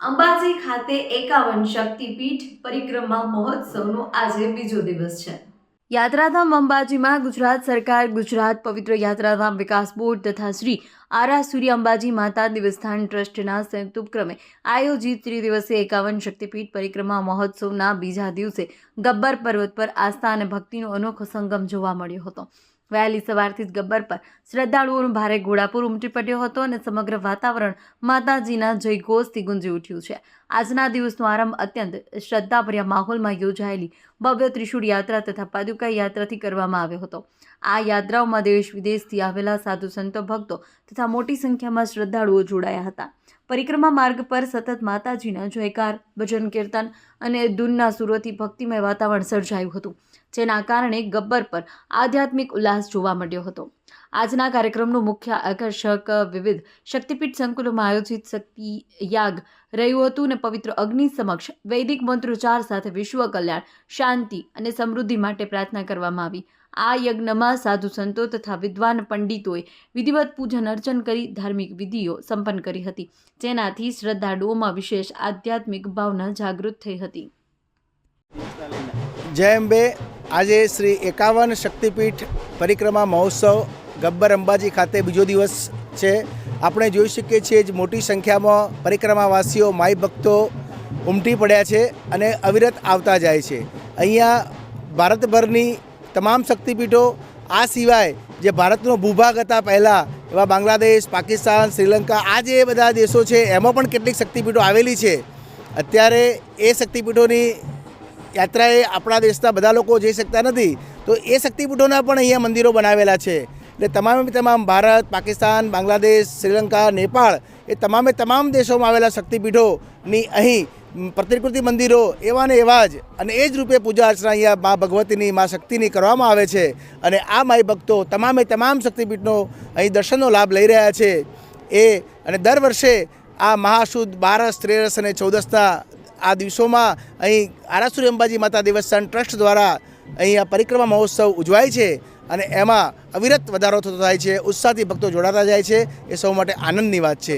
અંબાજી ખાતે 51 શક્તિપીઠ પરિક્રમા મહોત્સવનો આજે બીજો દિવસ છે। યાત્રાધામ અંબાજીમાં ગુજરાત સરકાર, ગુજરાત પવિત્ર યાત્રાધામ વિકાસ બોર્ડ તથા શ્રી આરાસુરી અંબાજી માતા દેવસ્થાન ટ્રસ્ટના સંયુક્ત ઉપક્રમે આયોજિત ત્રિદિવસીય 51 શક્તિપીઠ પરિક્રમા મહોત્સવના બીજા દિવસે ગબ્બર પર્વત પર આસ્થા અને ભક્તિનો અનોખો સંગમ જોવા મળ્યો હતો। વહેલી સવારથી જ ગબ્બર પર શ્રદ્ધાળુઓનો ભારે ઘોડાપુર ઉમટી પડ્યો હતો અને સમગ્ર વાતાવરણ માતાજીના જયઘોષથી ગુંજી ઉઠ્યું છે। આજના દિવસનો આરંભ અત્યંત શ્રદ્ધાભર્યા માહોલમાં યોજાયેલી ભવ્ય ત્રિશૂળ યાત્રા તથા પાદુકા યાત્રાથી કરવામાં આવ્યો હતો। આ યાત્રાઓમાં દેશ વિદેશથી આવેલા સાધુ સંતો, ભક્તો તથા મોટી સંખ્યામાં શ્રદ્ધાળુઓ જોડાયા હતા। પરિક્રમા માર્ગ પર સતત માતાજીના જયકાર, ભજન, કીર્તન અને ધૂનના સુરોથી ભક્તિમય વાતાવરણ સર્જાયું હતું, જેના કારણે ગબ્બર પર આધ્યાત્મિક ઉલ્લાસ જોવા મળ્યો હતો। આજના કાર્યક્રમનું મુખ્ય આકર્ષક વિવિધ શક્તિપીઠ સંકુલોમાં આયોજિત શક્તિ યાગ રહ્યું હતું અને પવિત્ર અગ્નિ સમક્ષ વૈદિક મંત્રોચ્ચાર સાથે વિશ્વ કલ્યાણ, શાંતિ અને સમૃદ્ધિ માટે પ્રાર્થના કરવામાં આવી। આ યજ્ઞમાં સાધુ સંતો તથા વિદ્વાન પંડિતોએ વિધિવત પૂજન અર્ચન કરી ધાર્મિક વિધિઓ સંપન્ન કરી હતી, જેનાથી શ્રદ્ધાળુઓમાં વિશેષ આધ્યાત્મિક ભાવના જાગૃત થઈ હતી। જય અંબે। આજે શ્રી 51 શક્તિપીઠ પરિક્રમા મહોત્સવ ગબ્બર અંબાજી ખાતે બીજો દિવસ છે। આપણે જોઈ શકીએ છીએ જ મોટી સંખ્યામાં પરિક્રમાવાસીઓ, માઈ ભક્તો ઉમટી પડ્યા છે અને અવિરત આવતા જાય છે। અહીંયા ભારતભરની તમામ શક્તિપીઠો, આ સિવાય જે ભારતનો ભૂભાગ હતા પહેલાં એવા બાંગ્લાદેશ, પાકિસ્તાન, શ્રીલંકા, આ જે બધા દેશો છે એમાં પણ કેટલીક શક્તિપીઠો આવેલી છે। અત્યારે એ શક્તિપીઠોની યાત્રાએ આપણા દેશના બધા લોકો જઈ શકતા નથી, તો એ શક્તિપીઠોના પણ અહીંયા મંદિરો બનાવેલા છે। એટલે તમામ ભારત, પાકિસ્તાન, બાંગ્લાદેશ, શ્રીલંકા, નેપાળ, એ તમામ દેશોમાં આવેલા શક્તિપીઠોની અહીં પ્રતિકૃતિ મંદિરો એવા ને એવા જ અને એ જ રૂપે પૂજા અર્ચના અહીંયા મા ભગવતીની, મા શક્તિની કરવામાં આવે છે અને આ માઈ ભક્તો તમામ શક્તિપીઠનો અહીં દર્શનનો લાભ લઈ રહ્યા છે। અને દર વર્ષે આ મહાસુદ 12, 13 અને 14ના આ દિવસોમાં અહીં આરાસુરી અંબાજી માતા દેવસ્થાન ટ્રસ્ટ દ્વારા અહીં આ પરિક્રમા મહોત્સવ ઉજવાય છે અને એમાં અવિરત વધારો થતો થાય છે, ઉત્સાહથી ભક્તો જોડાતા જાય છે। એ સૌ માટે આનંદની વાત છે।